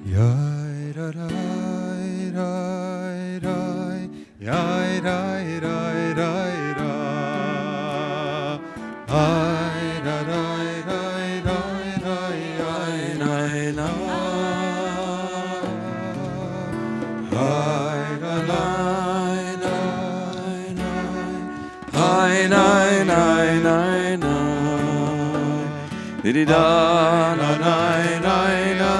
Yai da da da da, yai da da da da, ai da da da da da, yai da da, ai da da da da, ai da da da da, di di da da da da da.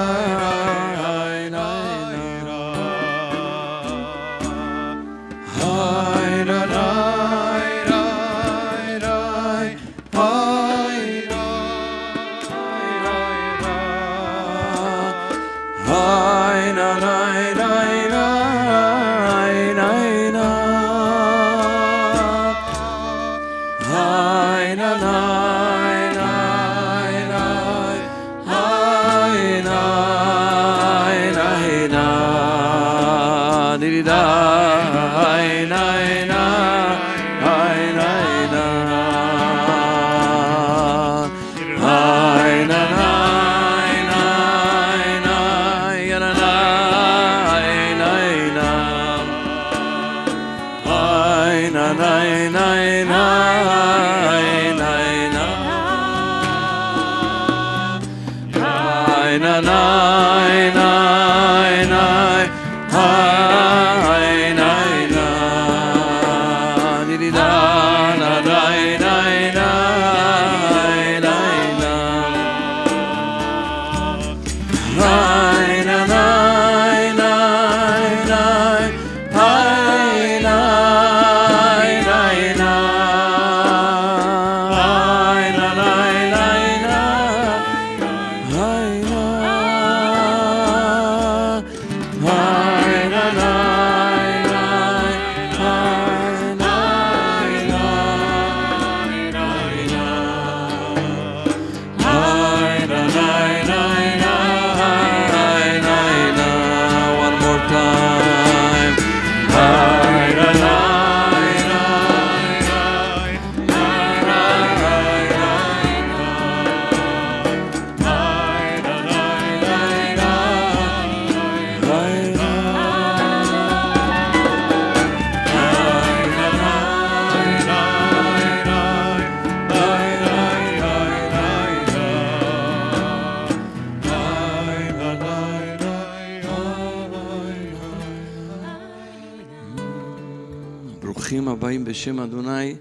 B'Shem Adonai,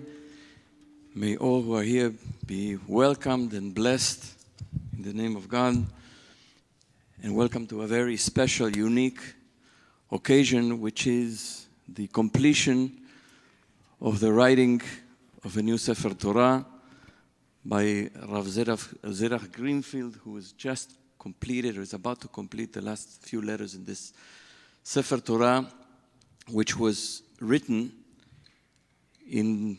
may all who are here be welcomed and blessed in the name of God, and welcome to a very special, unique occasion, which is the completion of the writing of a new sefer Torah by Rav Zerach Greenfield, who has just completed or is about to complete the last few letters in this sefer Torah, which was written in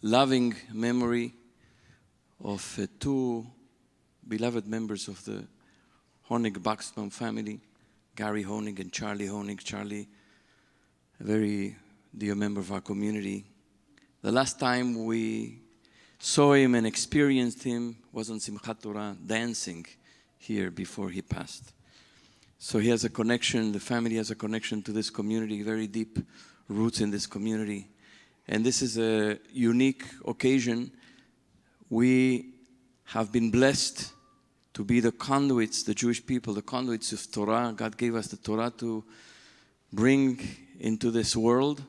loving memory of two beloved members of the Honig Buksbaum family, Gary Honig and Charlie Honig. Charlie, a very dear member of our community. The last time we saw him and experienced him was on Simchat Torah, dancing here before he passed. So he has a connection, the family has a connection to this community, very deep roots in this community. And this is a unique occasion. We have been blessed to be the conduits, the Jewish people, the conduits of Torah. God gave us the Torah to bring into this world.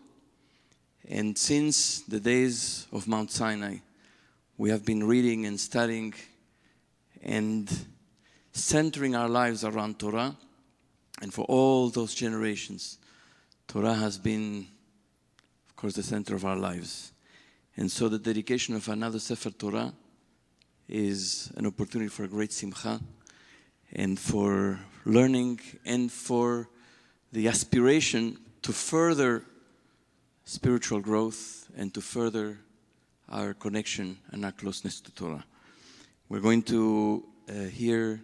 And since the days of Mount Sinai, we have been reading and studying and centering our lives around Torah. And for all those generations, Torah has been, of course, the center of our lives. And so the dedication of another sefer Torah is an opportunity for a great simcha and for learning and for the aspiration to further spiritual growth and to further our connection and our closeness to Torah. We're going to hear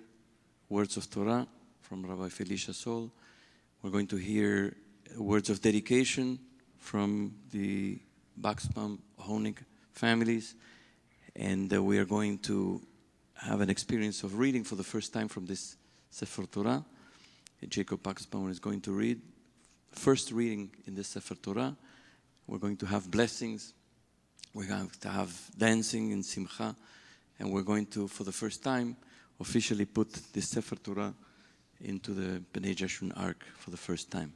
words of Torah from Rabbi Felicia Sol. We're going to hear words of dedication from the Buksbaum Honig families, and we are going to have an experience of reading for the first time from this Sefer Torah, Jacob Buksbaum is going to read. First reading in the Sefer Torah. We're going to have blessings. We're going to have dancing and simcha. And we're going to, for the first time, officially put the Sefer Torah into the Bnei Jeshurun Ark for the first time.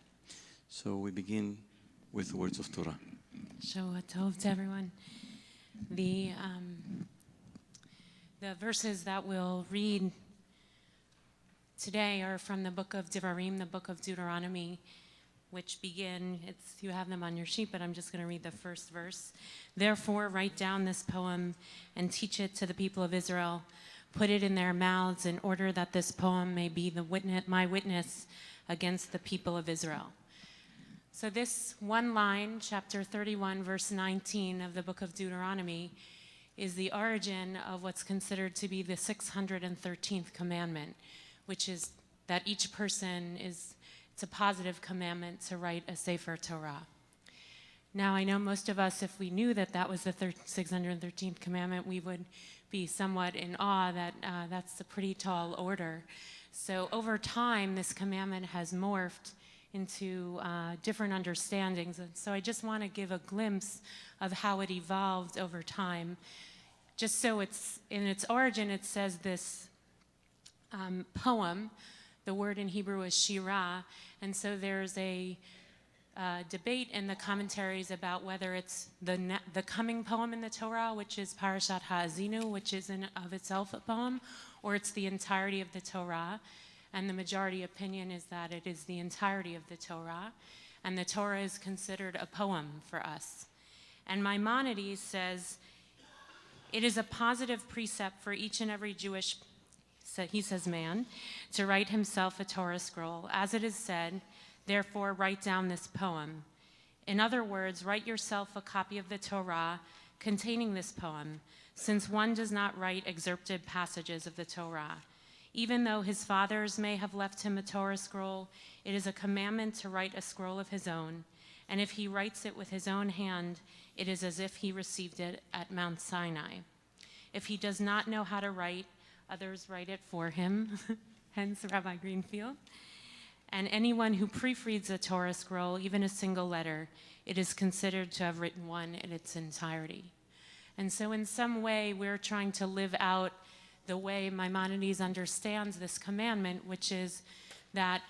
So we begin with the words of Torah. Shavua Tov to everyone. The verses that we'll read today are from the book of Devarim, the book of Deuteronomy, which begin, you have them on your sheet, but I'm just going to read the first verse. Therefore, write down this poem and teach it to the people of Israel. Put it in their mouths in order that this poem may be my witness against the people of Israel. So this one line, chapter 31, verse 19 of the book of Deuteronomy, is the origin of what's considered to be the 613th commandment, which is that each person it's a positive commandment to write a sefer Torah. Now, I know most of us, if we knew that that was the 613th commandment, we would be somewhat in awe that that's a pretty tall order. So over time, this commandment has morphed into different understandings. And so I just want to give a glimpse of how it evolved over time. Just so it's, in its origin, it says this poem. The word in Hebrew is shirah, and so there's a debate in the commentaries about whether it's the coming poem in the Torah, which is Parashat Ha'azinu, which is in of itself a poem, or it's the entirety of the Torah. And the majority opinion is that it is the entirety of the Torah, and the Torah is considered a poem for us. And Maimonides says, it is a positive precept for each and every Jewish, he says man, to write himself a Torah scroll. As it is said, therefore write down this poem. In other words, write yourself a copy of the Torah containing this poem, since one does not write excerpted passages of the Torah. Even though his fathers may have left him a Torah scroll, it is a commandment to write a scroll of his own. And if he writes it with his own hand, it is as if he received it at Mount Sinai. If he does not know how to write, others write it for him, hence Rabbi Greenfield. And anyone who proofreads a Torah scroll, even a single letter, it is considered to have written one in its entirety. And so in some way, we're trying to live out the way Maimonides understands this commandment, which is that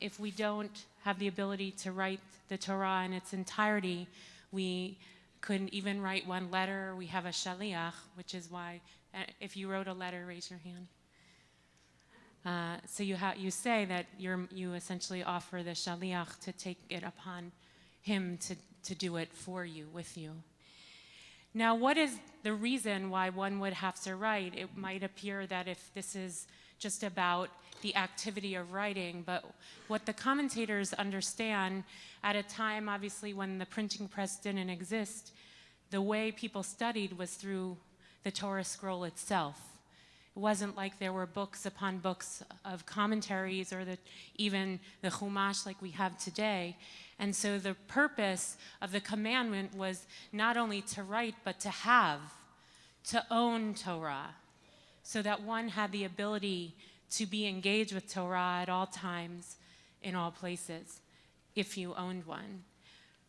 if we don't have the ability to write the Torah in its entirety, we couldn't even write one letter. We have a shaliach, which is why, if you wrote a letter, raise your hand. So you say that you essentially offer the shaliach to take it upon him to do it for you, with you. Now, what is the reason why one would have to write? It might appear that if this is just about the activity of writing, but what the commentators understand at a time, obviously, when the printing press didn't exist, the way people studied was through the Torah scroll itself. It wasn't like there were books upon books of commentaries or even the Chumash like we have today. And so the purpose of the commandment was not only to write, but to have, to own Torah, so that one had the ability to be engaged with Torah at all times, in all places, if you owned one.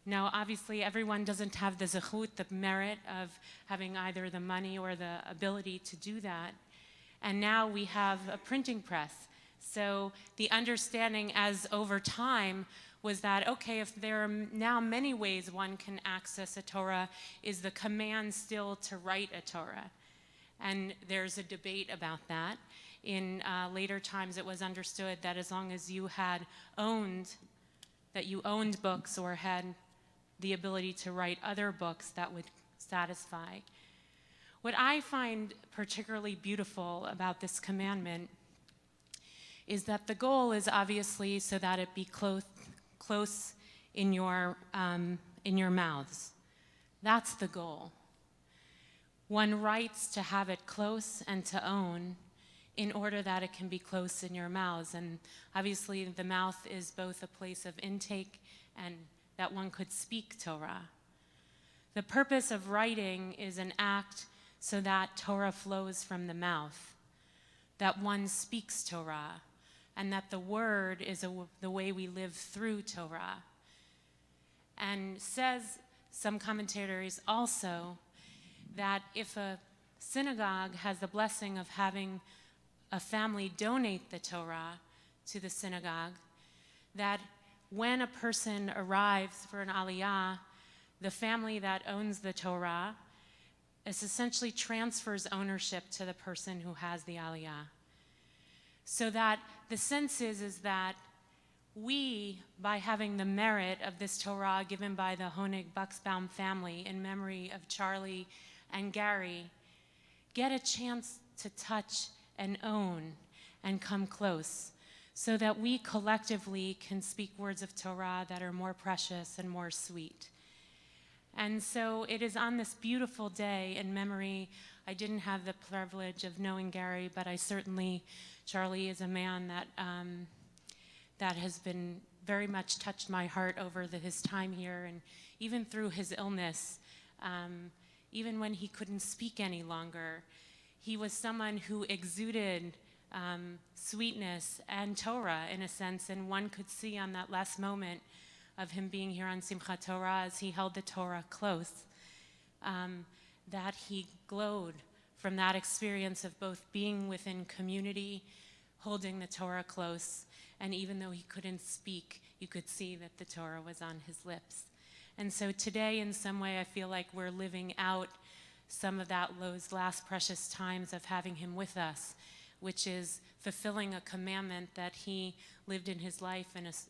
Now, obviously, everyone doesn't have the zechut, the merit of having either the money or the ability to do that. And now we have a printing press. So the understanding as over time was that, okay, if there are now many ways one can access a Torah, is the command still to write a Torah? And there's a debate about that. In later times, it was understood that as long as you had owned books or had the ability to write other books, that would satisfy. What I find particularly beautiful about this commandment is that the goal is obviously so that it be close in your mouths. That's the goal. One writes to have it close and to own in order that it can be close in your mouths. And obviously the mouth is both a place of intake and that one could speak Torah. The purpose of writing is an act so that Torah flows from the mouth, that one speaks Torah, and that the word is the way we live through Torah. And says some commentators also that if a synagogue has the blessing of having a family donate the Torah to the synagogue, that when a person arrives for an aliyah, the family that owns the Torah essentially transfers ownership to the person who has the aliyah. So that the sense is that we, by having the merit of this Torah given by the Honig Buksbaum family in memory of Charlie and Gary, get a chance to touch and own and come close, so that we collectively can speak words of Torah that are more precious and more sweet. And so it is on this beautiful day in memory. I didn't have the privilege of knowing Gary, but I certainly, Charlie is a man that has been very much touched my heart over his time here, and even through his illness, even when he couldn't speak any longer, he was someone who exuded sweetness and Torah in a sense, and one could see on that last moment of him being here on Simchat Torah as he held the Torah close, that he glowed from that experience of both being within community, holding the Torah close, and even though he couldn't speak, you could see that the Torah was on his lips. And so today, in some way, I feel like we're living out some of those last precious times of having him with us, which is fulfilling a commandment that he lived in his life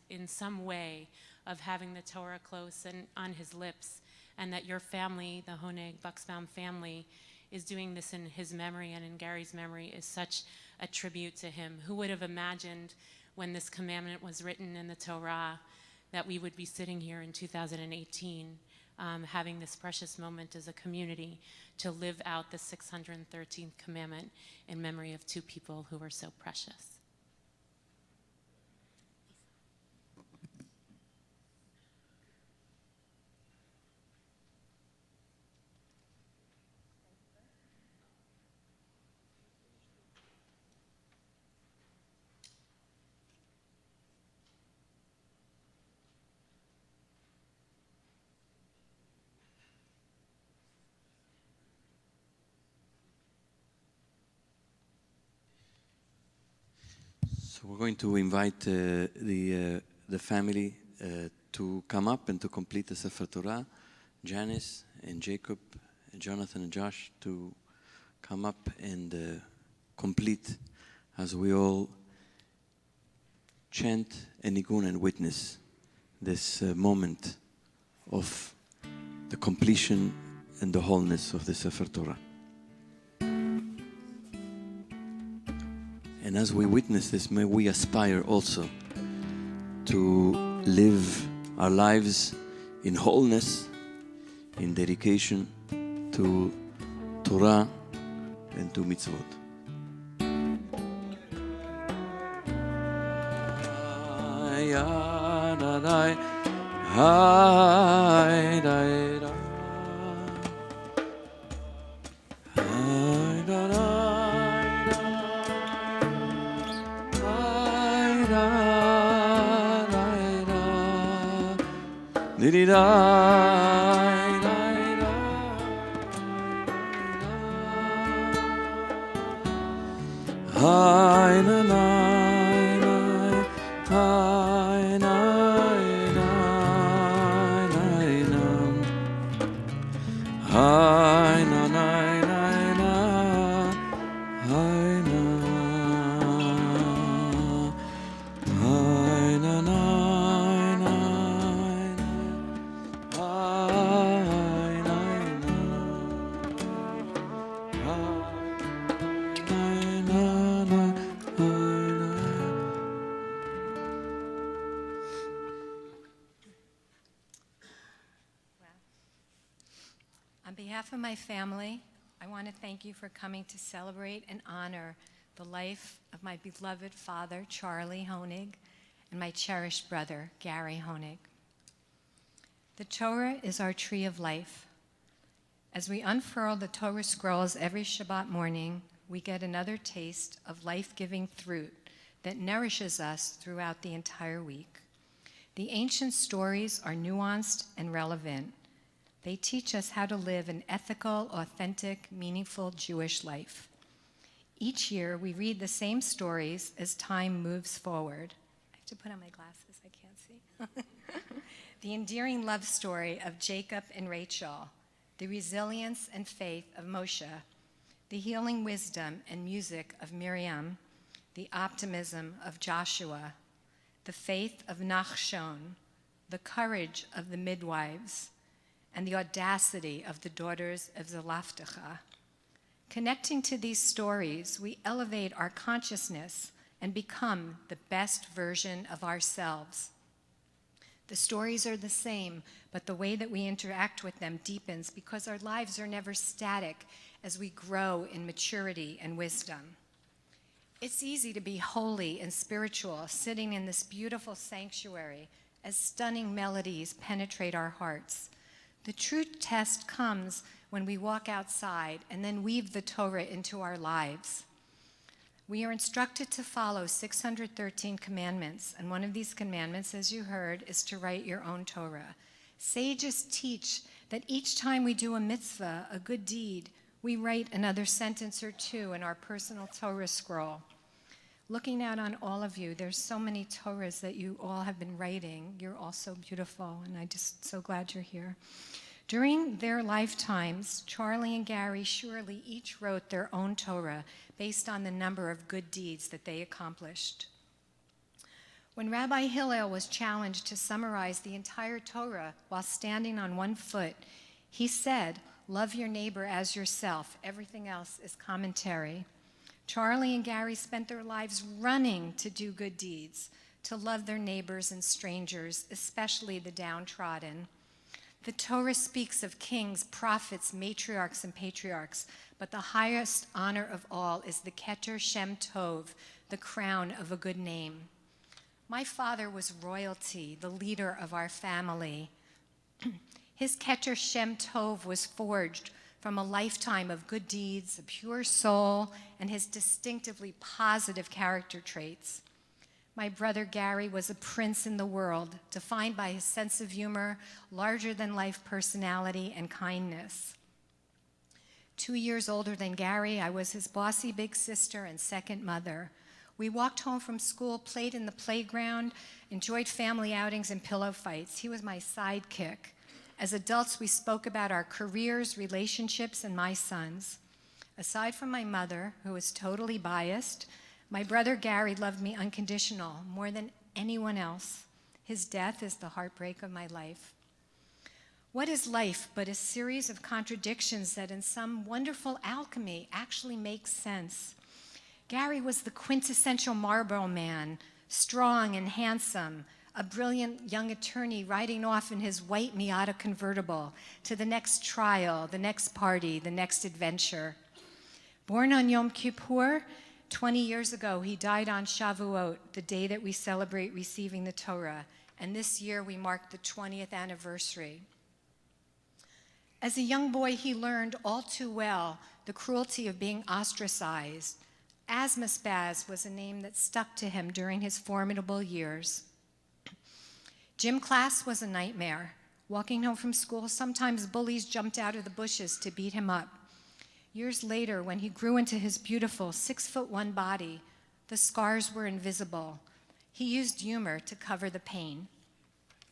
in some way of having the Torah close and on his lips, and that your family, the Honig Buksbaum family, is doing this in his memory and in Gary's memory is such a tribute to him. Who would have imagined when this commandment was written in the Torah that we would be sitting here in 2018 having this precious moment as a community to live out the 613th commandment in memory of two people who were so precious. So we're going to invite the family to come up and to complete the Sefer Torah. Janice and Jacob, and Jonathan and Josh to come up and complete as we all chant and nigun and witness this moment of the completion and the wholeness of the Sefer Torah. And as we witness this, may we aspire also to live our lives in wholeness, in dedication to Torah and to mitzvot. On behalf of my family, I want to thank you for coming to celebrate and honor the life of my beloved father, Charlie Honig, and my cherished brother, Gary Honig. The Torah is our tree of life. As we unfurl the Torah scrolls every Shabbat morning, we get another taste of life-giving fruit that nourishes us throughout the entire week. The ancient stories are nuanced and relevant. They teach us how to live an ethical, authentic, meaningful Jewish life. Each year, we read the same stories as time moves forward. I have to put on my glasses, I can't see. The endearing love story of Jacob and Rachel, the resilience and faith of Moshe, the healing wisdom and music of Miriam, the optimism of Joshua, the faith of Nachshon, the courage of the midwives, and the audacity of the daughters of Zelophehad. Connecting to these stories, we elevate our consciousness and become the best version of ourselves. The stories are the same, but the way that we interact with them deepens because our lives are never static as we grow in maturity and wisdom. It's easy to be holy and spiritual, sitting in this beautiful sanctuary as stunning melodies penetrate our hearts. The true test comes when we walk outside and then weave the Torah into our lives. We are instructed to follow 613 commandments, and one of these commandments, as you heard, is to write your own Torah. Sages teach that each time we do a mitzvah, a good deed, we write another sentence or two in our personal Torah scroll. Looking out on all of you, there's so many Torahs that you all have been writing. You're all so beautiful, and I'm just so glad you're here. During their lifetimes, Charlie and Gary surely each wrote their own Torah based on the number of good deeds that they accomplished. When Rabbi Hillel was challenged to summarize the entire Torah while standing on one foot, he said, "Love your neighbor as yourself. Everything else is commentary." Charlie and Gary spent their lives running to do good deeds, to love their neighbors and strangers, especially the downtrodden. The Torah speaks of kings, prophets, matriarchs, and patriarchs, but the highest honor of all is the Keter Shem Tov, the crown of a good name. My father was royalty, the leader of our family. His Keter Shem Tov was forged from a lifetime of good deeds, a pure soul, and his distinctively positive character traits. My brother Gary was a prince in the world, defined by his sense of humor, larger-than-life personality, and kindness. 2 years older than Gary, I was his bossy big sister and second mother. We walked home from school, played in the playground, enjoyed family outings and pillow fights. He was my sidekick. As adults, we spoke about our careers, relationships, and my sons. Aside from my mother, who was totally biased, my brother Gary loved me unconditional, more than anyone else. His death is the heartbreak of my life. What is life but a series of contradictions that in some wonderful alchemy actually make sense? Gary was the quintessential Marlboro man, strong and handsome, a brilliant young attorney riding off in his white Miata convertible to the next trial, the next party, the next adventure. Born on Yom Kippur, 20 years ago, he died on Shavuot, the day that we celebrate receiving the Torah, and this year we mark the 20th anniversary. As a young boy, he learned all too well the cruelty of being ostracized. Asthma Spaz was a name that stuck to him during his formidable years. Gym class was a nightmare. Walking home from school, sometimes bullies jumped out of the bushes to beat him up. Years later, when he grew into his beautiful 6'1" body, the scars were invisible. He used humor to cover the pain.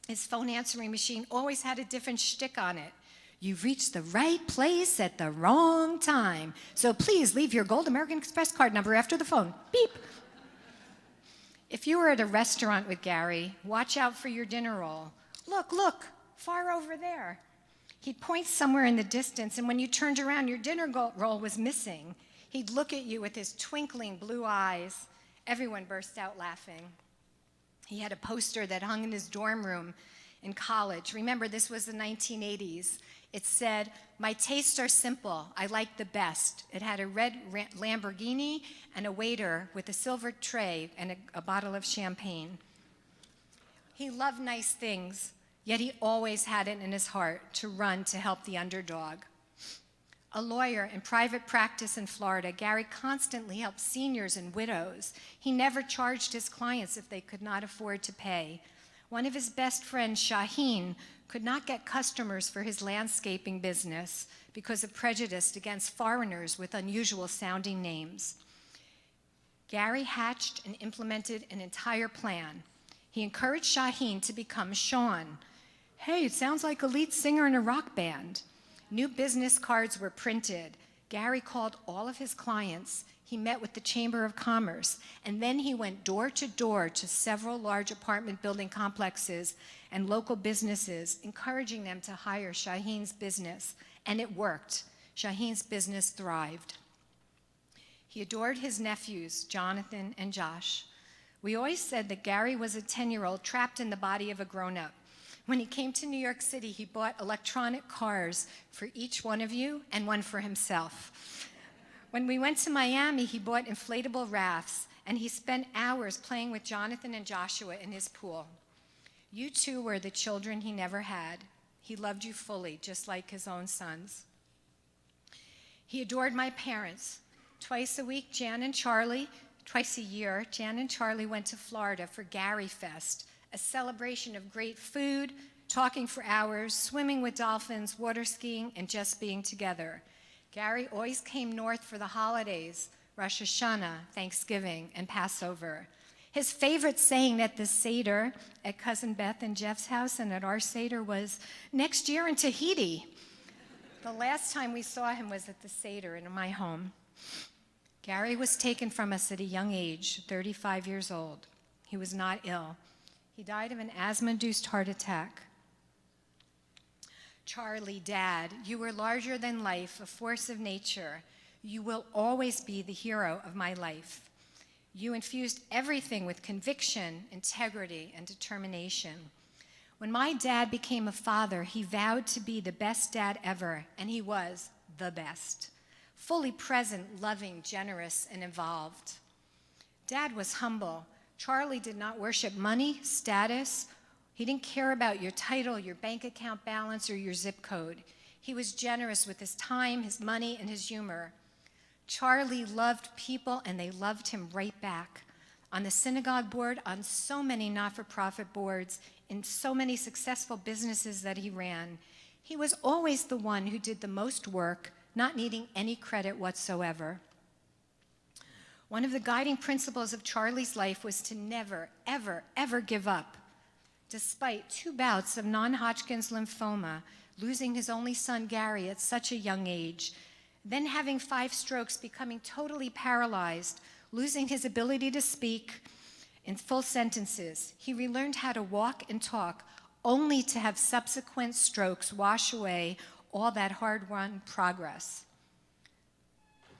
His phone answering machine always had a different shtick on it. "You've reached the right place at the wrong time, so please leave your Gold American Express card number after the phone. Beep." If you were at a restaurant with Gary, watch out for your dinner roll. Look, far over there. He'd point somewhere in the distance, and when you turned around, your dinner roll was missing. He'd look at you with his twinkling blue eyes. Everyone burst out laughing. He had a poster that hung in his dorm room in college. Remember, this was the 1980s. It said, "My tastes are simple. I like the best." It had a red Lamborghini and a waiter with a silver tray and a bottle of champagne. He loved nice things, yet he always had it in his heart to run to help the underdog. A lawyer in private practice in Florida, Gary constantly helped seniors and widows. He never charged his clients if they could not afford to pay. One of his best friends, Shaheen, could not get customers for his landscaping business because of prejudice against foreigners with unusual sounding names. Gary hatched and implemented an entire plan. He encouraged Shaheen to become Sean. Hey, it sounds like a lead singer in a rock band. New business cards were printed. Gary called all of his clients. He met with the Chamber of Commerce, and then he went door to several large apartment building complexes and local businesses, encouraging them to hire Shaheen's business, and it worked. Shaheen's business thrived. He adored his nephews, Jonathan and Josh. We always said that Gary was a 10-year-old trapped in the body of a grown-up. When he came to New York City, he bought electronic cars for each one of you and one for himself. When we went to Miami, he bought inflatable rafts, and he spent hours playing with Jonathan and Joshua in his pool. You two were the children he never had. He loved you fully, just like his own sons. He adored my parents. Twice a week, twice a year, Jan and Charlie went to Florida for Gary Fest, a celebration of great food, talking for hours, swimming with dolphins, water skiing, and just being together. Gary always came north for the holidays, Rosh Hashanah, Thanksgiving, and Passover. His favorite saying at the Seder at Cousin Beth and Jeff's house and at our Seder was, "Next year in Tahiti." The last time we saw him was at the Seder in my home. Gary was taken from us at a young age, 35 years old. He was not ill. He died of an asthma-induced heart attack. Charlie, Dad, you were larger than life, a force of nature. You will always be the hero of my life. You infused everything with conviction, integrity, and determination. When my dad became a father, he vowed to be the best dad ever, and he was the best. Fully present, loving, generous, and involved. Dad was humble. Charlie did not worship money, status. He didn't care about your title, your bank account balance, or your zip code. He was generous with his time, his money, and his humor. Charlie loved people, and they loved him right back. On the synagogue board, on so many not-for-profit boards, in so many successful businesses that he ran, he was always the one who did the most work, not needing any credit whatsoever. One of the guiding principles of Charlie's life was to never, ever, ever give up. Despite 2 bouts of non-Hodgkin's lymphoma, losing his only son Gary at such a young age, then having 5 strokes, becoming totally paralyzed, losing his ability to speak in full sentences, he relearned how to walk and talk, only to have subsequent strokes wash away all that hard-won progress.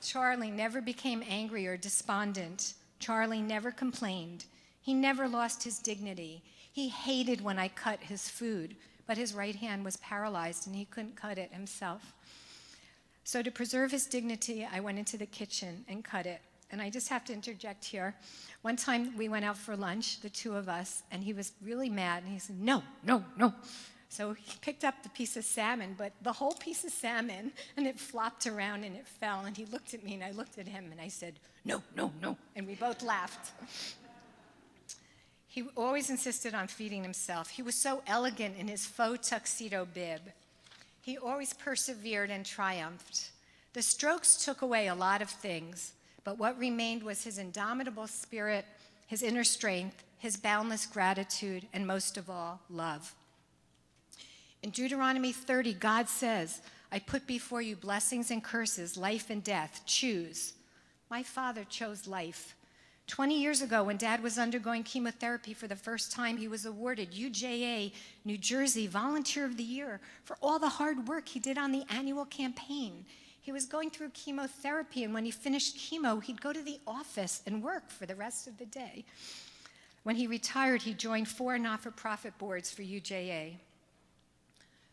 Charlie never became angry or despondent. Charlie never complained. He never lost his dignity. He hated when I cut his food, but his right hand was paralyzed and he couldn't cut it himself. So to preserve his dignity, I went into the kitchen and cut it. And I just have to interject here. One time we went out for lunch, the 2 of us, and he was really mad, and he said, "No, no, no." So he picked up the piece of salmon, but the whole piece of salmon, and it flopped around and it fell, and he looked at me and I looked at him and I said, "No, no, no," and we both laughed. He always insisted on feeding himself. He was so elegant in his faux tuxedo bib. He always persevered and triumphed. The strokes took away a lot of things, but what remained was his indomitable spirit, his inner strength, his boundless gratitude, and most of all, love. In Deuteronomy 30, God says, "I put before you blessings and curses, life and death. Choose." My father chose life. 20 years ago, when Dad was undergoing chemotherapy for the first time, he was awarded UJA New Jersey Volunteer of the Year for all the hard work he did on the annual campaign. He was going through chemotherapy, and when he finished chemo, he'd go to the office and work for the rest of the day. When he retired, he joined 4 not-for-profit boards for UJA.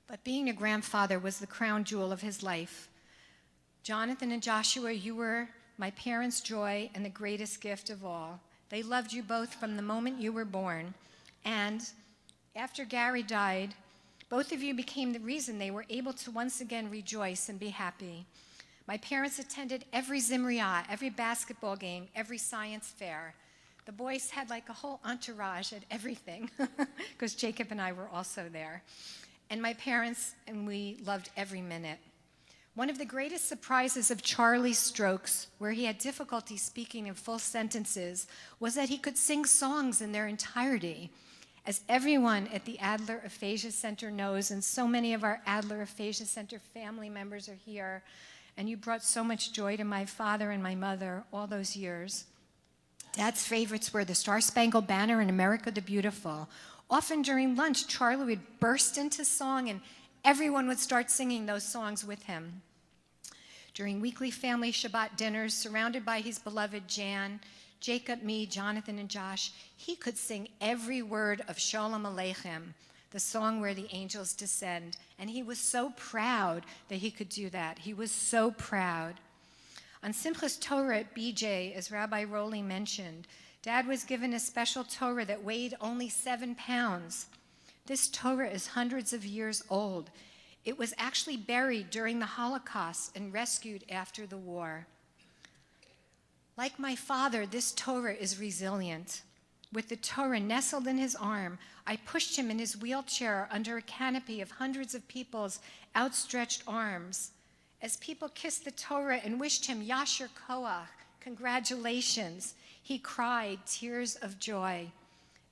But being a grandfather was the crown jewel of his life. Jonathan and Joshua, you were my parents' joy and the greatest gift of all. They loved you both from the moment you were born. And after Gary died, both of you became the reason they were able to once again rejoice and be happy. My parents attended every Zimriah, every basketball game, every science fair. The boys had like a whole entourage at everything because Jacob and I were also there. And my parents and we loved every minute. One of the greatest surprises of Charlie's strokes, where he had difficulty speaking in full sentences, was that he could sing songs in their entirety. As everyone at the Adler Aphasia Center knows, and so many of our Adler Aphasia Center family members are here, and you brought so much joy to my father and my mother all those years. Dad's favorites were the Star-Spangled Banner and America the Beautiful. Often during lunch, Charlie would burst into song, and everyone would start singing those songs with him. During weekly family Shabbat dinners, surrounded by his beloved Jan, Jacob, me, Jonathan, and Josh, he could sing every word of Shalom Aleichem, the song where the angels descend. And he was so proud that he could do that. He was so proud. On Simchas Torah at BJ, as Rabbi Rowley mentioned, Dad was given a special Torah that weighed only 7 pounds. This Torah is hundreds of years old. It was actually buried during the Holocaust and rescued after the war. Like my father, this Torah is resilient. With the Torah nestled in his arm, I pushed him in his wheelchair under a canopy of hundreds of people's outstretched arms. As people kissed the Torah and wished him Yasher Koach, congratulations, he cried tears of joy.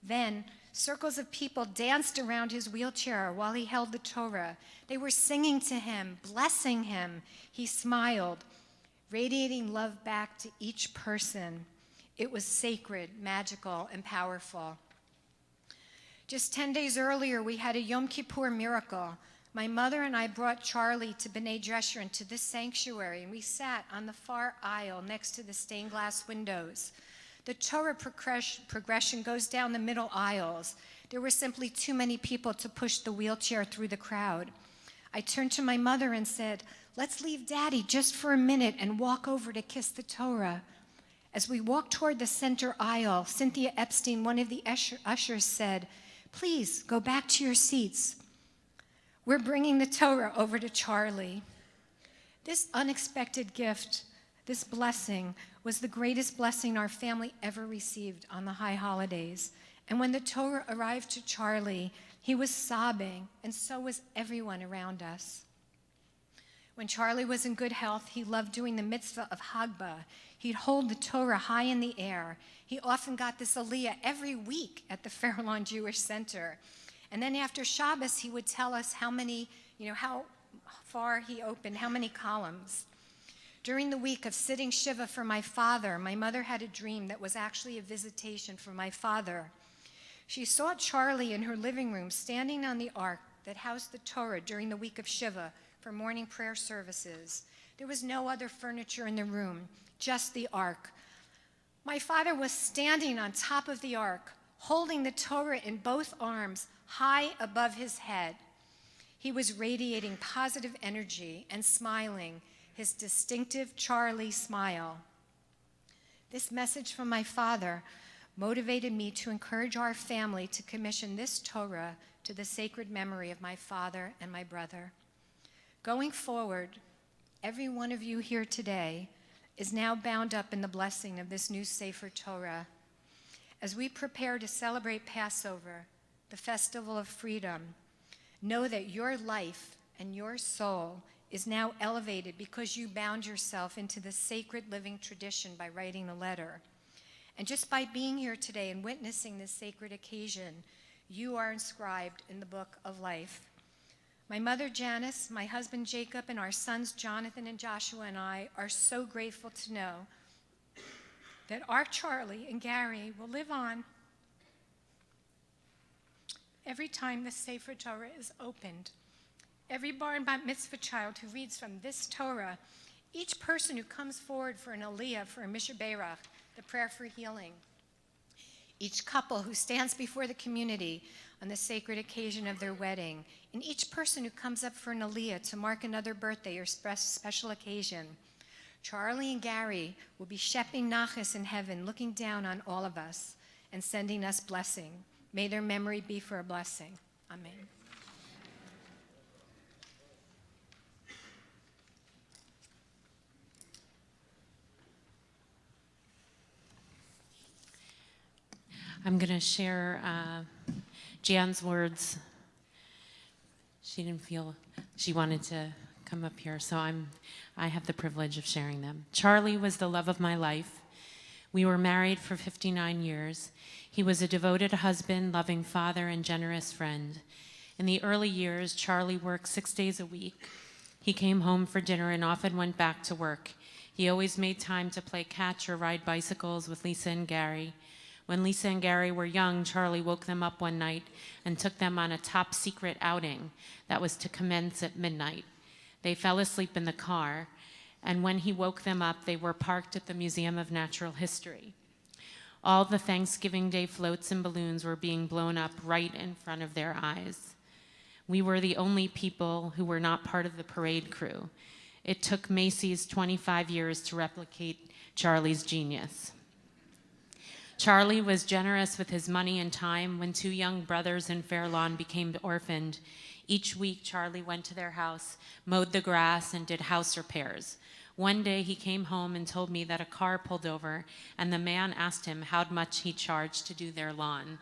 Then, circles of people danced around his wheelchair while he held the Torah. They were singing to him, blessing him. He smiled, radiating love back to each person. It was sacred, magical, and powerful. Just 10 days earlier, we had a Yom Kippur miracle. My mother and I brought Charlie to B'nai Jeshurun to this sanctuary, and we sat on the far aisle next to the stained glass windows. The Torah progression goes down the middle aisles. There were simply too many people to push the wheelchair through the crowd. I turned to my mother and said, "Let's leave Daddy just for a minute and walk over to kiss the Torah." As we walked toward the center aisle, Cynthia Epstein, one of the ushers, said, "Please go back to your seats. We're bringing the Torah over to Charlie." This unexpected gift, this blessing, was the greatest blessing our family ever received on the high holidays. And when the Torah arrived to Charlie, he was sobbing, and so was everyone around us. When Charlie was in good health, he loved doing the mitzvah of Hagbah. He'd hold the Torah high in the air. He often got this aliyah every week at the Fairlawn Jewish Center. And then after Shabbos, he would tell us how far he opened, how many columns. During the week of sitting Shiva for my father, my mother had a dream that was actually a visitation for my father. She saw Charlie in her living room standing on the ark that housed the Torah during the week of Shiva for morning prayer services. There was no other furniture in the room, just the ark. My father was standing on top of the ark, holding the Torah in both arms, high above his head. He was radiating positive energy and smiling, his distinctive Charlie smile. This message from my father motivated me to encourage our family to commission this Torah to the sacred memory of my father and my brother. Going forward, every one of you here today is now bound up in the blessing of this new Sefer Torah. As we prepare to celebrate Passover, the festival of freedom, know that your life and your soul is now elevated because you bound yourself into the sacred living tradition by writing the letter. And just by being here today and witnessing this sacred occasion, you are inscribed in the book of life. My mother Janice, my husband Jacob, and our sons Jonathan and Joshua and I are so grateful to know that our Charlie and Gary will live on every time the Sefer Torah is opened. Every bar and bat mitzvah child who reads from this Torah, each person who comes forward for an aliyah, for a Misher Beirach, the prayer for healing, each couple who stands before the community on the sacred occasion of their wedding, and each person who comes up for an aliyah to mark another birthday or special occasion. Charlie and Gary will be shepping nachas in heaven, looking down on all of us and sending us blessing. May their memory be for a blessing. Amen. I'm going to share Jan's words. She didn't feel she wanted to come up here, so I have the privilege of sharing them. Charlie was the love of my life. We were married for 59 years. He was a devoted husband, loving father, and generous friend. In the early years, Charlie worked 6 days a week. He came home for dinner and often went back to work. He always made time to play catch or ride bicycles with Lisa and Gary. When Lisa and Gary were young, Charlie woke them up one night and took them on a top-secret outing that was to commence at midnight. They fell asleep in the car, and when he woke them up, they were parked at the Museum of Natural History. All the Thanksgiving Day floats and balloons were being blown up right in front of their eyes. We were the only people who were not part of the parade crew. It took Macy's 25 years to replicate Charlie's genius. Charlie was generous with his money and time. When 2 young brothers in Fair Lawn became orphaned, each week Charlie went to their house, mowed the grass, and did house repairs. One day he came home and told me that a car pulled over, and the man asked him how much he charged to do their lawn.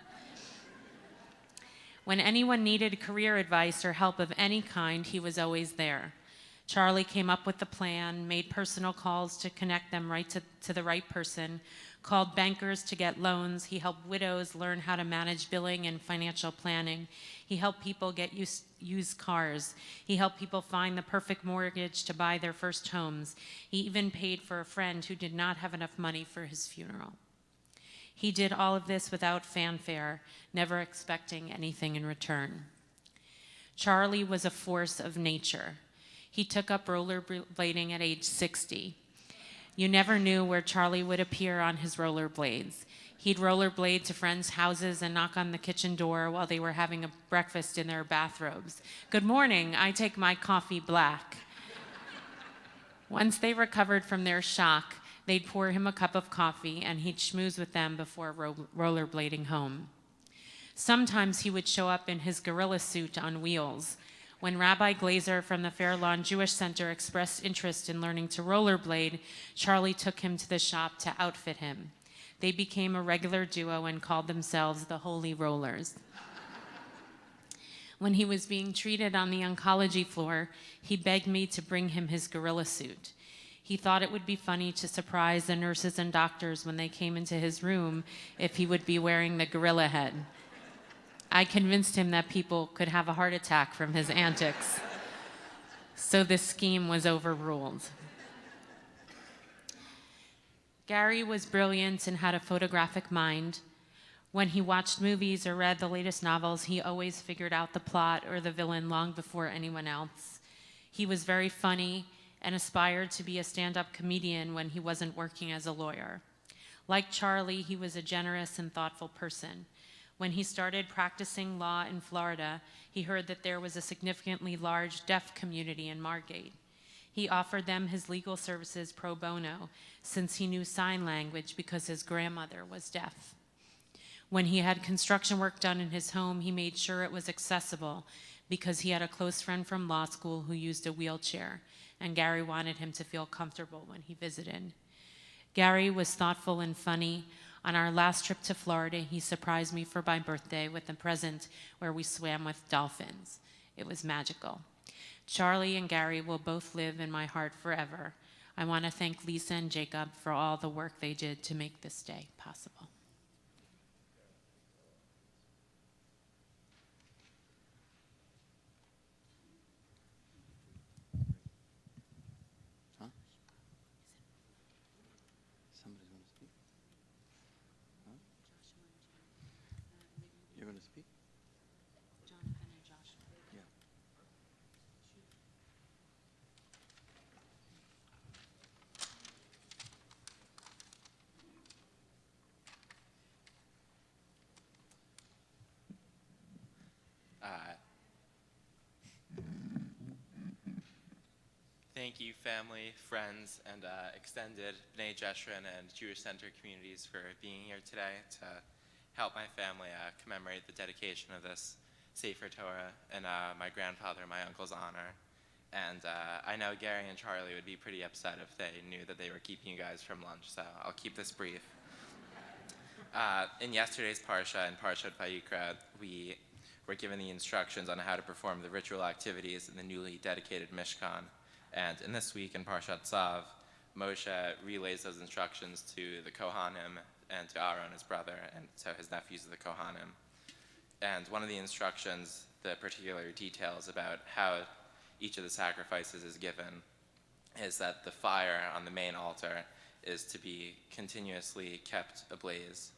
When anyone needed career advice or help of any kind, he was always there. Charlie came up with the plan, made personal calls to connect them right to the right person, called bankers to get loans. He helped widows learn how to manage billing and financial planning. He helped people get used cars. He helped people find the perfect mortgage to buy their first homes. He even paid for a friend who did not have enough money for his funeral. He did all of this without fanfare, never expecting anything in return. Charlie was a force of nature. He took up rollerblading at age 60. You never knew where Charlie would appear on his rollerblades. He'd rollerblade to friends' houses and knock on the kitchen door while they were having a breakfast in their bathrobes. "Good morning, I take my coffee black." Once they recovered from their shock, they'd pour him a cup of coffee and he'd schmooze with them before rollerblading home. Sometimes he would show up in his gorilla suit on wheels. When Rabbi Glazer from the Fair Lawn Jewish Center expressed interest in learning to rollerblade, Charlie took him to the shop to outfit him. They became a regular duo and called themselves the Holy Rollers. When he was being treated on the oncology floor, he begged me to bring him his gorilla suit. He thought it would be funny to surprise the nurses and doctors when they came into his room if he would be wearing the gorilla head. I convinced him that people could have a heart attack from his antics. So this scheme was overruled. Gary was brilliant and had a photographic mind. When he watched movies or read the latest novels, he always figured out the plot or the villain long before anyone else. He was very funny and aspired to be a stand-up comedian when he wasn't working as a lawyer. Like Charlie, he was a generous and thoughtful person. When he started practicing law in Florida, he heard that there was a significantly large deaf community in Margate. He offered them his legal services pro bono, since he knew sign language because his grandmother was deaf. When he had construction work done in his home, he made sure it was accessible because he had a close friend from law school who used a wheelchair, and Gary wanted him to feel comfortable when he visited. Gary was thoughtful and funny. On our last trip to Florida, he surprised me for my birthday with a present where we swam with dolphins. It was magical. Charlie and Gary will both live in my heart forever. I want to thank Lisa and Jacob for all the work they did to make this day possible. Somebody's going to speak? Huh? You're going to speak? Jonathan and Joshua. Yeah. Thank you, family, friends, and extended B'nai Jeshurun and Jewish Center communities for being here today to help my family commemorate the dedication of this sefer Torah in my grandfather and my uncle's honor. And I know Gary and Charlie would be pretty upset if they knew that they were keeping you guys from lunch, so I'll keep this brief. In yesterday's Parsha, in Parshat Vayikra, we were given the instructions on how to perform the ritual activities in the newly dedicated Mishkan. And in this week, in Parshat Tzav, Moshe relays those instructions to the Kohanim and to Aaron, his brother, and to his nephews, the Kohanim. And one of the instructions, the particular details about how each of the sacrifices is given, is that the fire on the main altar is to be continuously kept ablaze.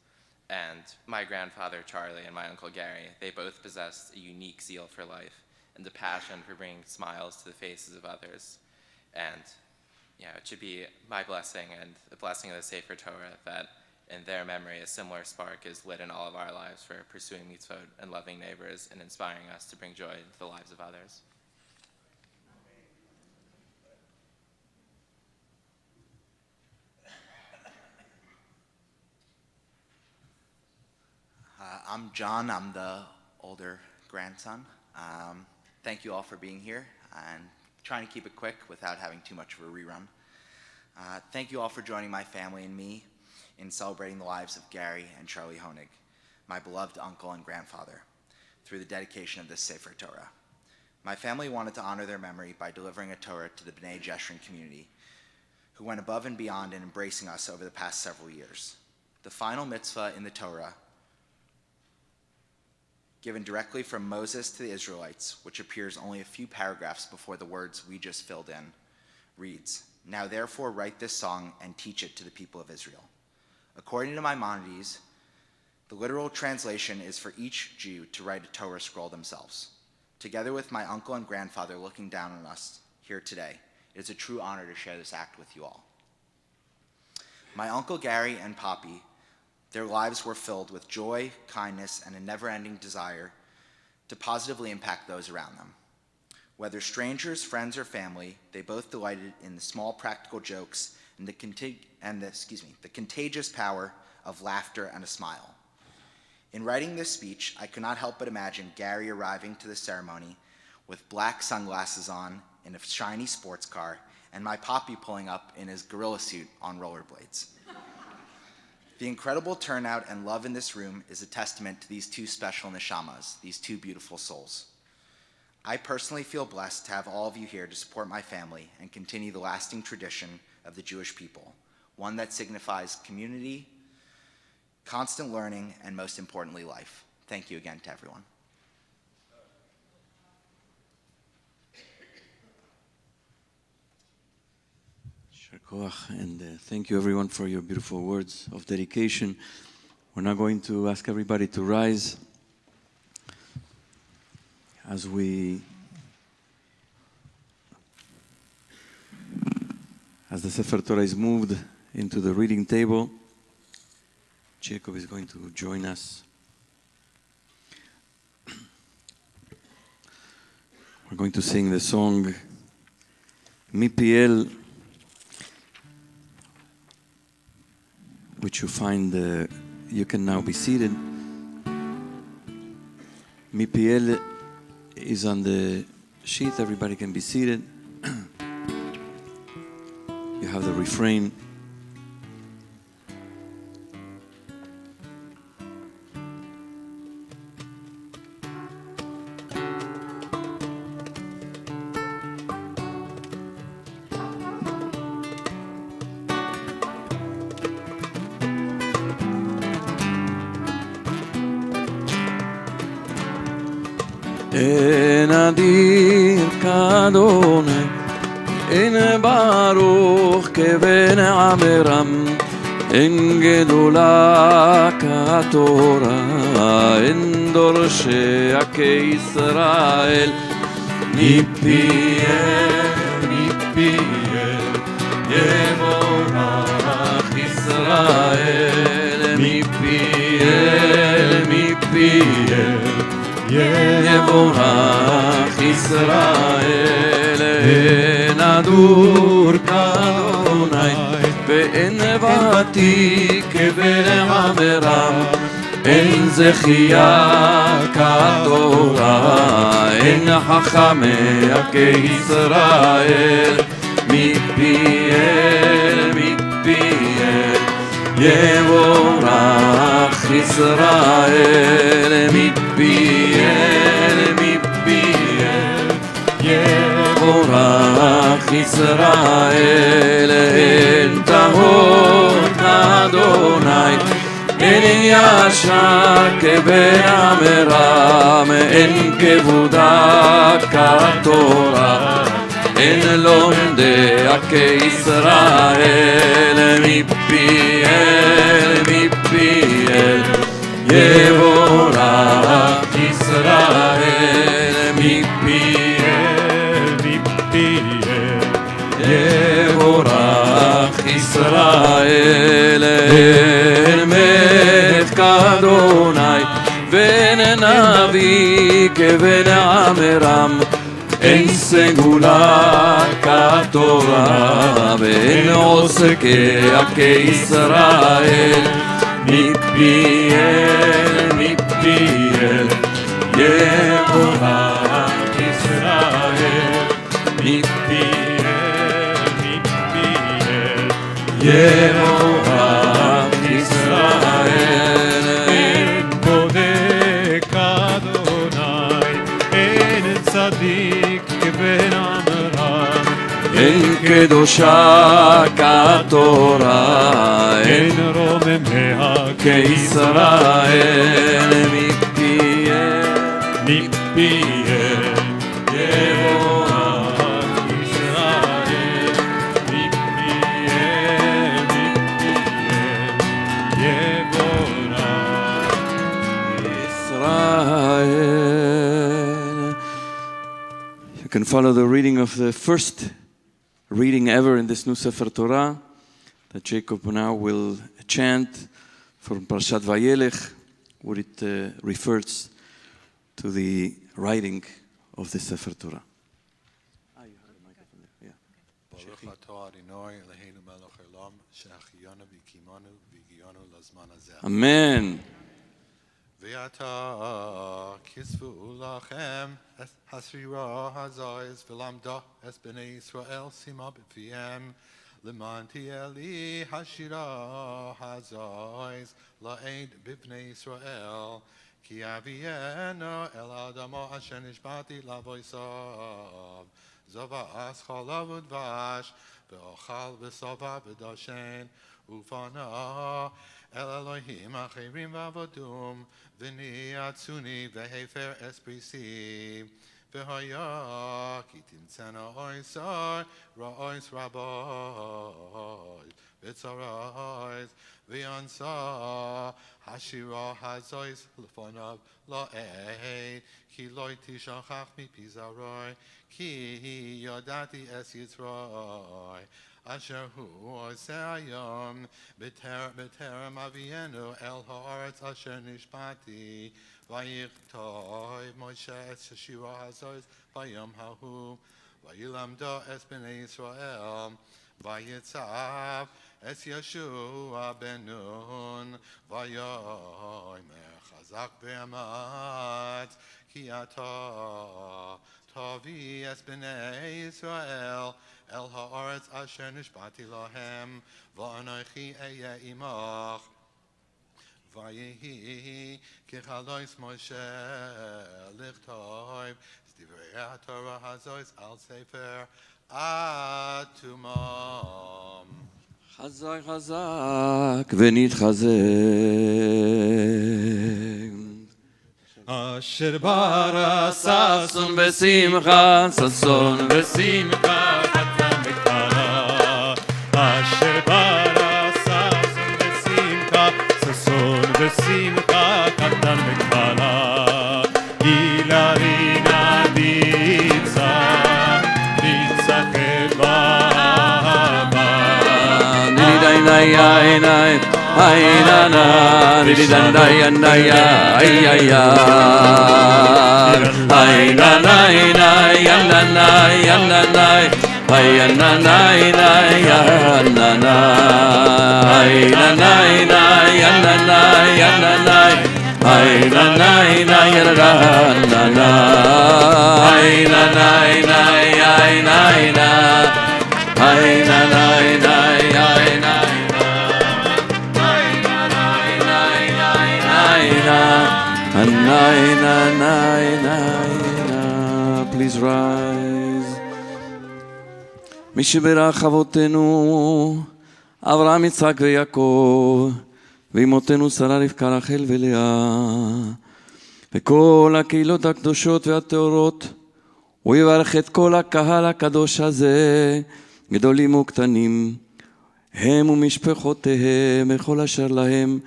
And my grandfather, Charlie, and my uncle, Gary, they both possessed a unique zeal for life and a passion for bringing smiles to the faces of others. And it should be my blessing and the blessing of the Sefer Torah that in their memory a similar spark is lit in all of our lives for pursuing mitzvot and loving neighbors and inspiring us to bring joy into the lives of others. I'm John. I'm the older grandson. Thank you all for being here and trying to keep it quick without having too much of a rerun. Thank you all for joining my family and me in celebrating the lives of Gary and Charlie Honig, my beloved uncle and grandfather, through the dedication of this Sefer Torah. My family wanted to honor their memory by delivering a Torah to the B'nai Jeshurun community, who went above and beyond in embracing us over the past several years. The final mitzvah in the Torah, given directly from Moses to the Israelites, which appears only a few paragraphs before the words we just filled in, reads, "Now therefore write this song and teach it to the people of Israel." According to Maimonides, the literal translation is for each Jew to write a Torah scroll themselves. Together with my uncle and grandfather looking down on us here today, it is a true honor to share this act with you all. My uncle Gary and Poppy, their lives were filled with joy, kindness, and a never-ending desire to positively impact those around them. Whether strangers, friends, or family, they both delighted in the small practical jokes and the contagious power of laughter and a smile. In writing this speech, I could not help but imagine Gary arriving to the ceremony with black sunglasses on in a shiny sports car and my Poppy pulling up in his gorilla suit on rollerblades. The incredible turnout and love in this room is a testament to these two special neshamas, these two beautiful souls. I personally feel blessed to have all of you here to support my family and continue the lasting tradition of the Jewish people, one that signifies community, constant learning, and most importantly, life. Thank you again to everyone. And thank you everyone for your beautiful words of dedication. We're now going to ask everybody to rise as the Sefer Torah is moved into the reading table. Jacob is going to join us. We're going to sing the song Mipiel, which you find, you can now be seated. Mipiel is on the sheet, everybody can be seated. You have the refrain. En adir kadone, en baruch keben ameram, en gedula katorah, en dorshe Israel. Mipiel, mipiel, yevorach Israel. Mipiel, mipiel, yevorach Israel. En adur kadonai ve'en vatik ve'ameram, en zechia katorah, en chachamei Israel. Mipiel, mipiel, yevorach ישראל מפיהם מפיהם יבורך ישראל אין טהור אדוני אין ישר כבן המרם אין כבודה כתורה אין לומדיה כישראל מפיהם מפיהם יבורך ישראל מפיהם מפיהם יבורך ישראל אין מלך כאדוני ואין נביא כבן עמרם אין סגולה כתורה ואין עושה כישראל מפיהם מפיהם יבורך ישראל מפיהם מפיהם יבורך ישראל אין בודק אדוני אין צדיק כבן עמרם אין קדושה כתורה אין רוממיה כישראל מפיהם מפיהם יבורך ישראל מפיהם מפיהם יבורך ישראל. You can follow the reading of the first reading ever in this new Sefer Torah that Jacob now will chant from Parashat Vayelech, where it refers to the writing of the Sefer Torah. Amen. Ve'ata kisvu lachem hasrira hazayis v'lamda es b'nei Yisrael sima b'fiem leman tieli hashira hazayis la'ed b'nei Yisrael ki aviena el adama asher nishbati lavoisav zavas chalav udvash ve'ochal v'sava v'dashen ufana El Elohim achirim v'avodum v'ni atzuni v'hefer esprisi v'haya ki timtzena oisar ra'ois rabboi v'tzarais v'yansa hashira hazois l'fonav la'ed ki loy tishachach mipizaroi ki yodati es yitzroi Asher hu osayom b'terem avienu el haaretz asher nishpati vayichtoi Moshe es shira hazois vayom hahu vayilamdo es b'nei Yisrael vayitzav es Yeshua ben Nun vayomer chazak v'amat ki ata tavi es b'nei Yisrael El haaretz asher nishbati lahem va'anochi eya imach vayehi kechalois Moshe lichtov divrei Torah hazois al sefer atumam חזק חזק ונתחזק אשר ברא ששון בשמחה ששון בשמחה קטן וקטנה אשר ברא ששון בשמחה ששון בשמחה קטן וקטנה גילרינה ניצה חבמה נידי די עיני עיננה נידי די עיני עיננה please rise. מי שברך אבותינו, אברהם, יצחק ויעקב, ואמותינו שרה, רבקה, רחל ולאה, וכל הקהילות הקדושות והטהורות, הוא יברך את כל הקהל הקדוש הזה, גדולים וקטנים, הם ומשפחותיהם, וכל אשר להם,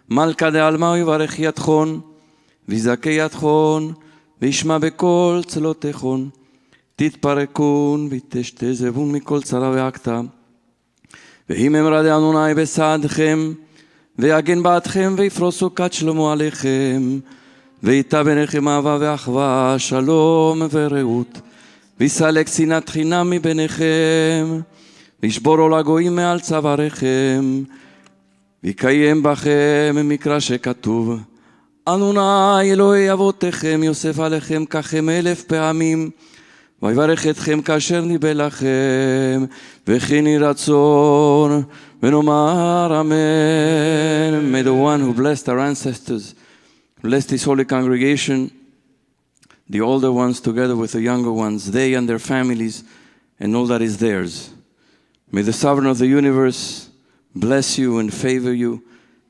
מלכה דעלמא הוא יברך ידכון, ויזכה ידכון, וישמע בכל צלותיכון, תתפרקון ותשתזבון מכל צרה ועקתה, ואם אמרה דאדוני בסעדכם, ויגן בעדכם, ויפרוסו כת שלמה עליכם, ויטע ביניכם אהבה ואחווה, שלום ורעות, ויסלק שנאת חינם מביניכם, וישבור עול הגויים מעל צוואריכם, ויקיים בכם מקרא שכתוב, אדוני אלוהי אבותיכם יוסף עליכם ככם 1000 פעמים, ויברך אתכם כאשר ניבא לכם, וכן יהי רצון, ונאמר אמן. May the one who blessed our ancestors bless this holy congregation, the older ones together with the younger ones, they and their families, and all that is theirs. May the sovereign of the universe bless you and favor you,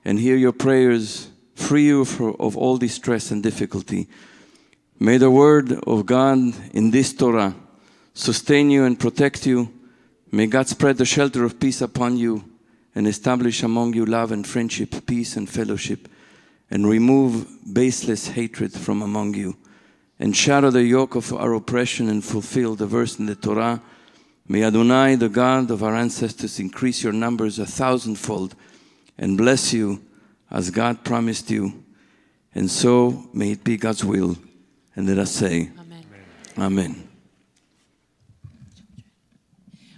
and hear your prayers, free you of all distress and difficulty. May the word of God in this Torah sustain you and protect you. May God spread the shelter of peace upon you and establish among you love and friendship, peace and fellowship, and remove baseless hatred from among you, and shatter the yoke of our oppression and fulfill the verse in the Torah. May Adonai, the God of our ancestors, increase your numbers 1,000-fold and bless you as God promised you. And so may it be God's will. And let us say, Amen. Amen.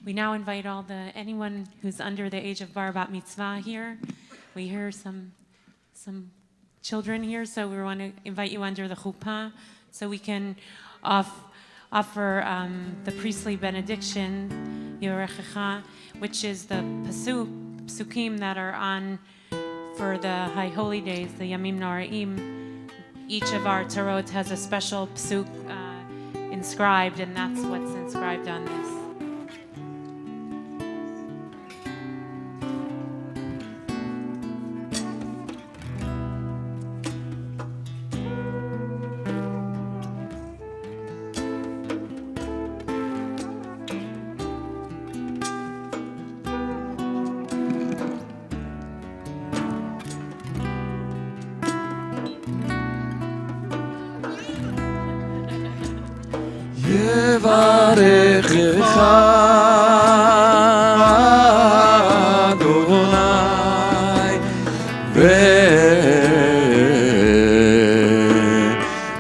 We now invite anyone who's under the age of bar bat mitzvah here. We hear some children here, so we want to invite you under the chuppah so we can offer the priestly benediction, Yorechecha, which is the psukim that are on for the High Holy Days, the Yamim Noraim. Each of our tarot has a special psuk inscribed, and that's what's inscribed on this. יברכך אדוני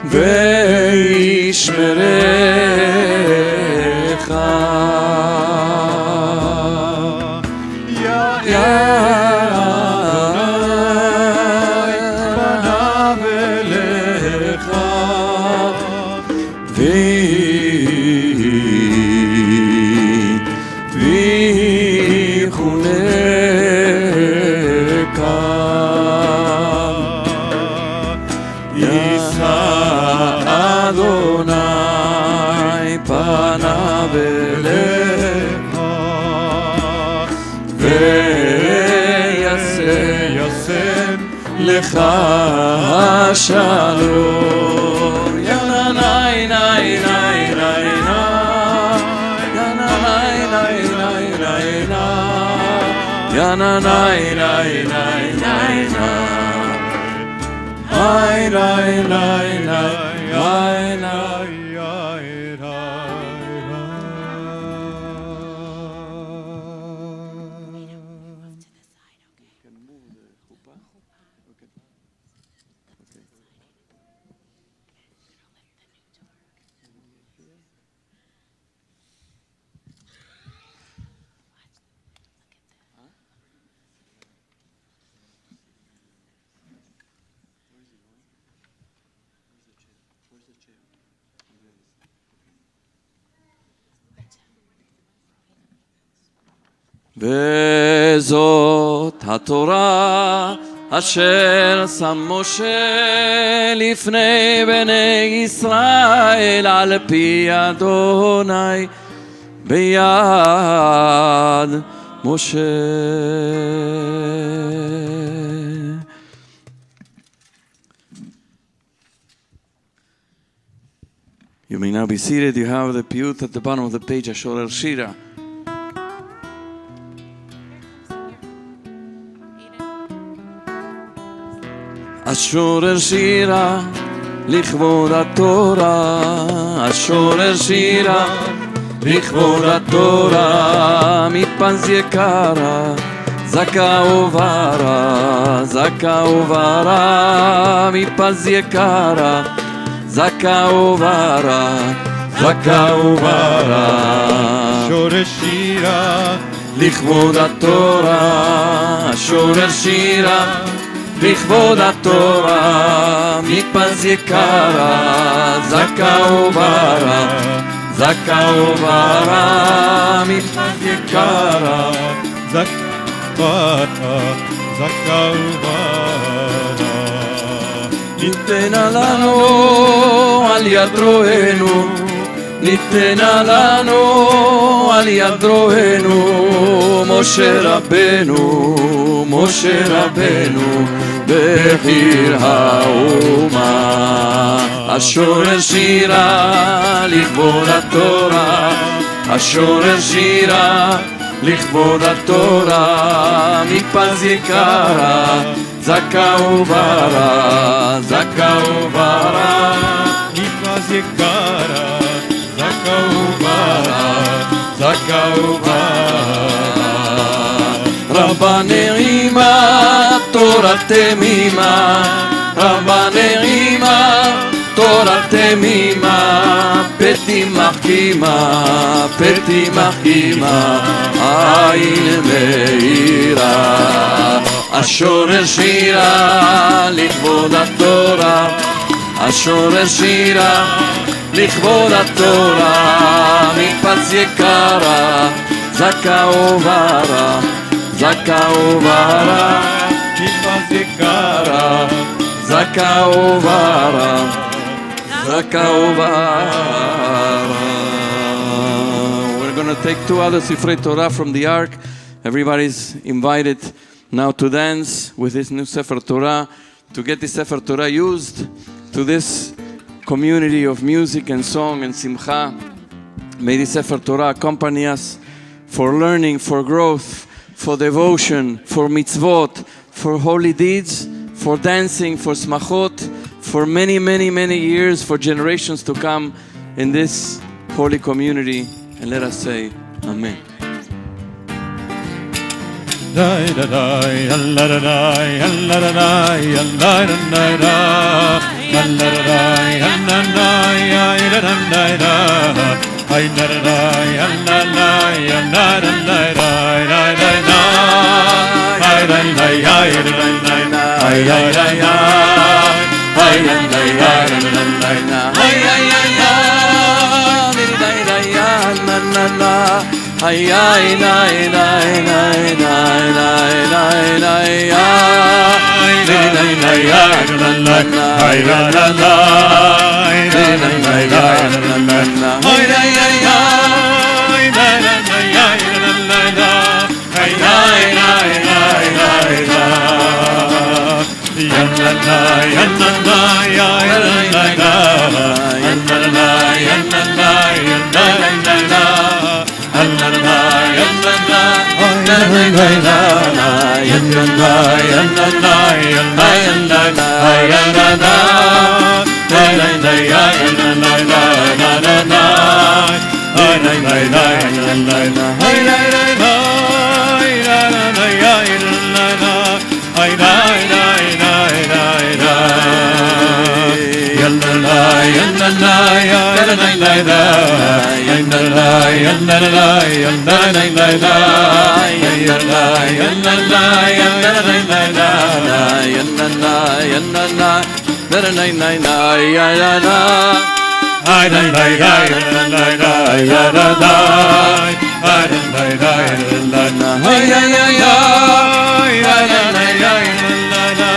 וישמרך פניו אליך אדוני פניו אליך וישם לך שלום. יא נאי נאי נאי נאי יא נאי נאי נאי נאי יא נאי נאי נאי נאי ay nay nay nay ay nay וזאת התורה אשר שם משה לפני בני ישראל על פי אדוני ביד משה. You may now be seated. You have the piyut at the bottom of the page, Ashorer Shira. Ashorer Shira, לכבוד התורה. Ashorer Shira, לכבוד התורה. מפז יקרה, זכה וברה, זכה וברה. מפז יקרה, זכה וברה, זכה וברה. Ashorer Shira, לכבוד התורה. Ashorer Shira, לכבוד התורה. מפז יקרה, זכה וברה, זכה וברה. מפז יקרה, זכה וברה. ניתנה לנו על יד רוענו, ניתנה לנו על יד רוענו. משה רבנו, משה רבנו, בחיר האומה. השורר שירה לכבוד התורה. השורר שירה לכבוד התורה. מפז יקרה, זכה וברה, זכה וברה. מפז יקרה, זכה וברה, זכה וברה. רבה נעימה, תורה תמימה. רבה נעימה, תורה תמימה. פתי מחכימה, פתי מחכימה. עין מאירה. השורר שירה לכבוד התורה. השורר שירה לכבוד התורה. מפז יקרה, זכה וברה, זכה וברה. מפז יקרה, זכה וברה, זכה וברה. We're going to take two other sefer Torah from the ark. Everybody's invited now to dance with this new sefer Torah, to get this sefer Torah used to this community of music and song and simcha. May this sefer Torah accompany us for learning, for growth, for devotion, for mitzvot, for holy deeds, for dancing, for smachot, for many, many, many years, for generations to come in this holy community. And let us say, Amen. da da da da da da da da da Ay ay nay nay nay nay nay nay nay ay nay nay nay ay la la ay la la la ay nay nay nay ay la la la ay ay ay ay nay nay nay ay la la la ay nay nay nay ay la ya la la ya la la ya la la la ya la la ya la la ya la la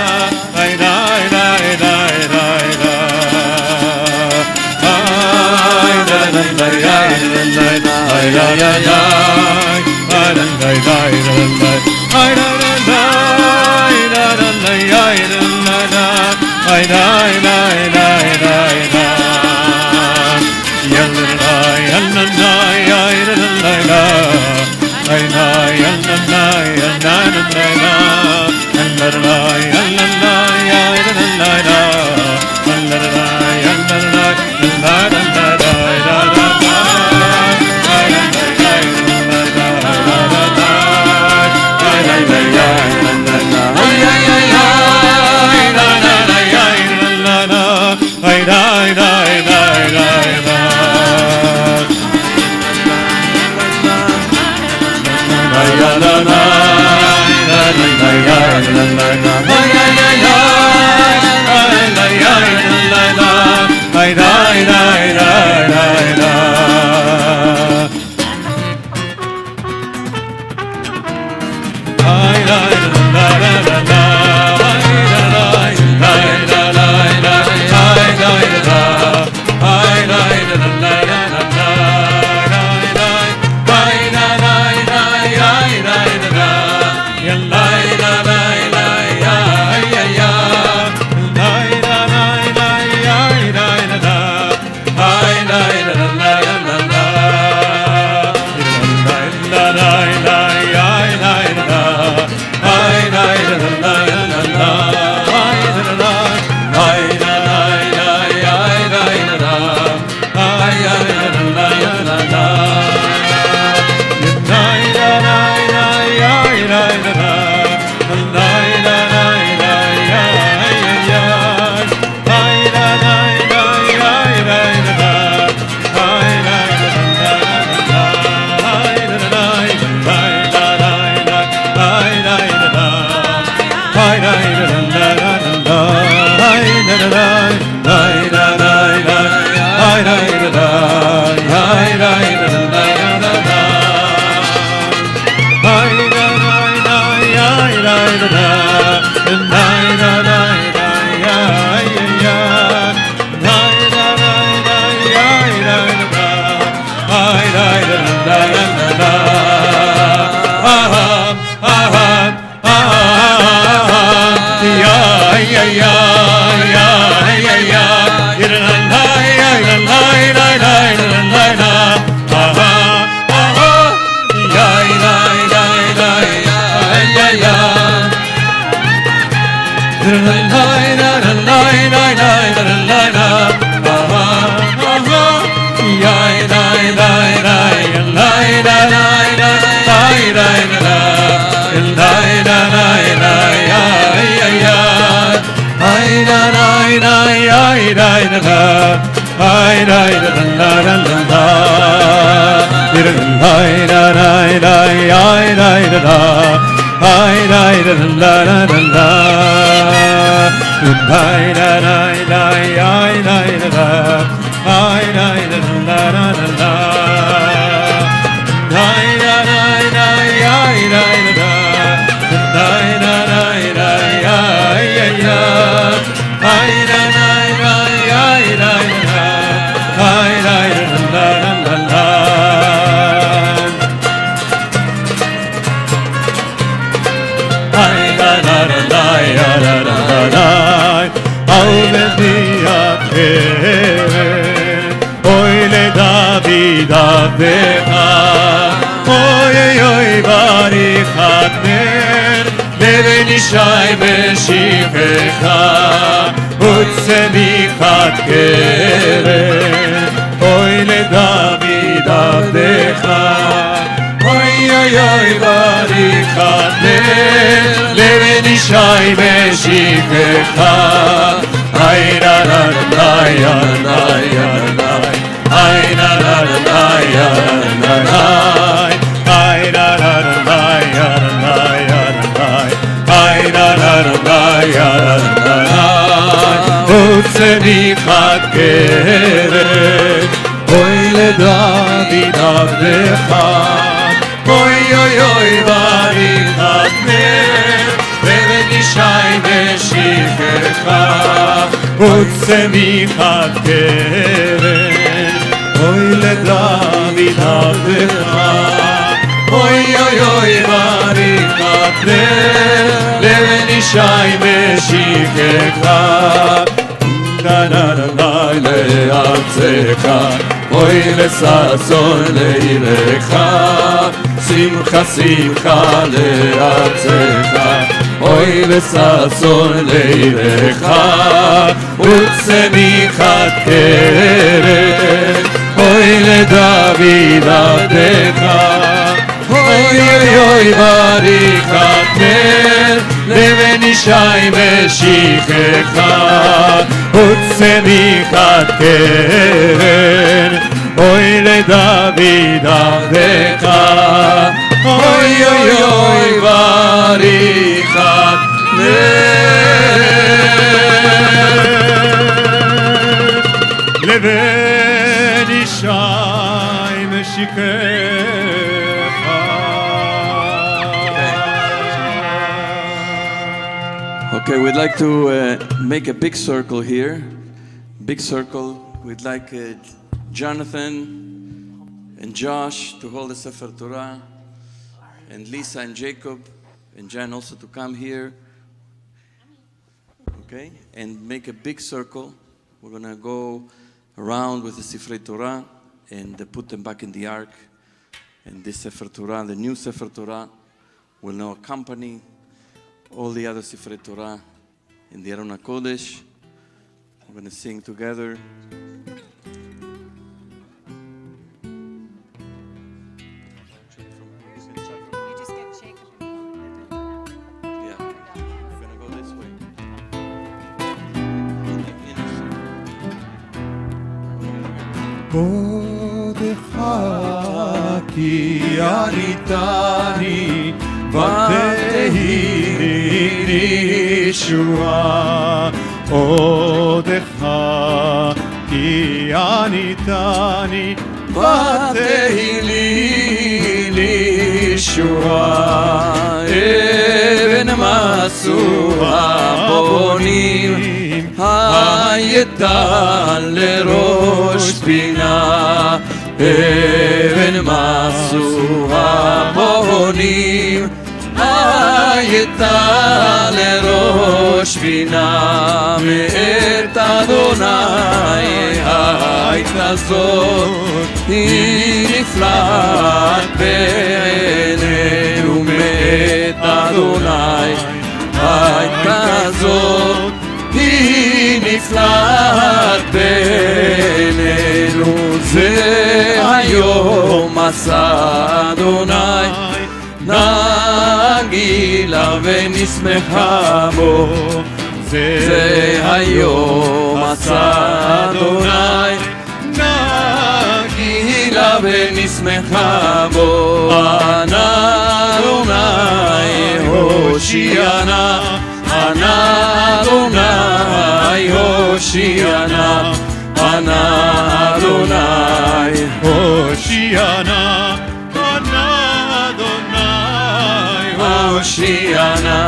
Shai Meshichecha Utzemichat Keren Oy le David Avdecha Oy oy oy Barichat Leveni Shai Meshichecha Ay na na na ya na ya na Ay na na na ya na na Ay na na na ya na ya Utzemichat Keren Oy le David Avdecha Oy oy oy Barichat Leveni Shai Meshichecha Utzemichat Keren Oy le David Avdecha Oy oy oy Barichat Leveni Shai Meshichecha Na na na na le'artzecha Oy le'sason le'ilecha Simcha simcha le'artzecha Oy le'sason le'ilecha Utzemichat Keren Oy le'David Avdecha Oy oy oy Barichat Leveni Shai Meshichecha Utzemichat Keren Oy le David Avdecha Oy oy Okay, we'd like to make a big circle here. Big circle. We'd like Jonathan and Josh to hold the Sefer Torah, and Lisa and Jacob and Jan also to come here. Okay, and make a big circle. We're gonna go around with the Sefer Torah and put them back in the ark. And this Sefer Torah, the new Sefer Torah, will now accompany all the other Sefer Torah in the Aron HaKodesh. We're going to sing together. You just get Jacob and Yeah, we're going to go this way. עודך כי עניתני ותהי לי ישועה עודך כי עניתני ותהי לי ישועה אבן מסו הבונים הייתה לראש פינה אבן מסו הבונים הייתה לראש פינה מאת אדוני הייתה זאת היא נפלאת בעינינו מאת אדוני הייתה זאת היא נפלאת בעינינו זה היום עשה אדוני נגילה ונשמחה בו זה היום עשה אדוני נגילה ונשמחה בו ענה אדוני הושיענה ענה אדוני הושיענה ענה אדוני הושיענה הושיענה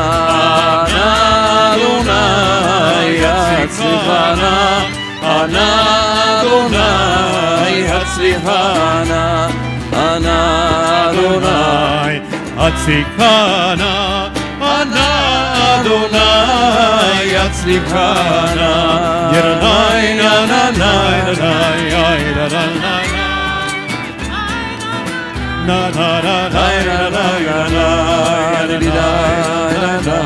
ענה אדוני הצליחנה ענה אדוני הצליחנה ענה אדוני הצליחנה ענה אדוני הצליחנה ירני נה נה נה נה נה na na na na na na na di da na na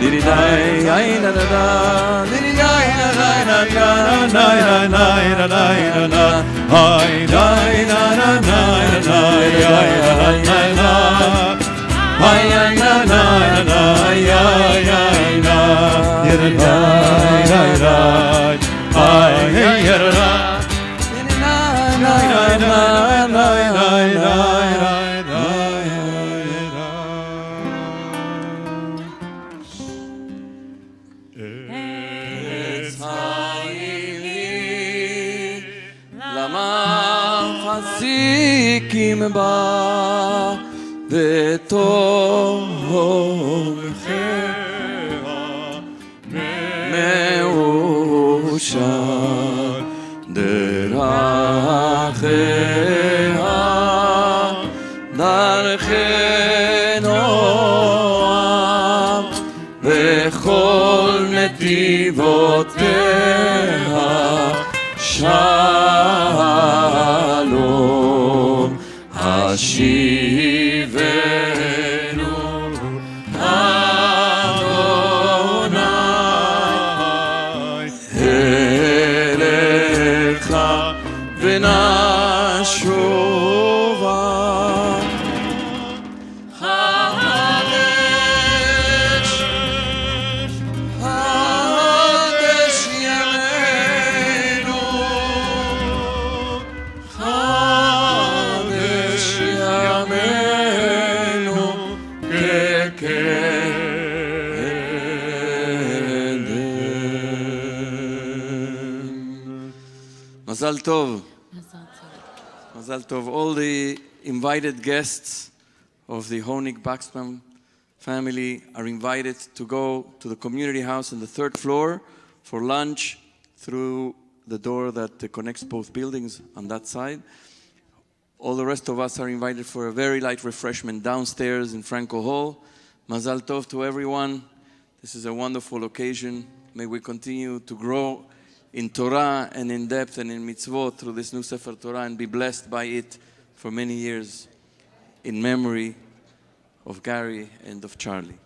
di da ai na na na di da na na na na na na na na ai na na na na na ai na na ai na na na ai na di da na na ai na na na מחזיקים בה ותומכיה מאושר דרכיה דרכי נועם וכל נתיבותיה שלום השיבנו אדוני אליך ונשובה חדש ימינו חדש ימינו כקדם. מזל טוב. Mazal Tov, all the invited guests of the Honig Buksbaum family are invited to go to the community house on the 3rd floor for lunch through the door that connects both buildings on that side. All the rest of us are invited for a very light refreshment downstairs in Franco Hall. Mazal Tov to everyone. This is a wonderful occasion. May we continue to grow in Torah and in depth and in mitzvot through this new Sefer Torah and be blessed by it for many years in memory of Gary and of Charlie.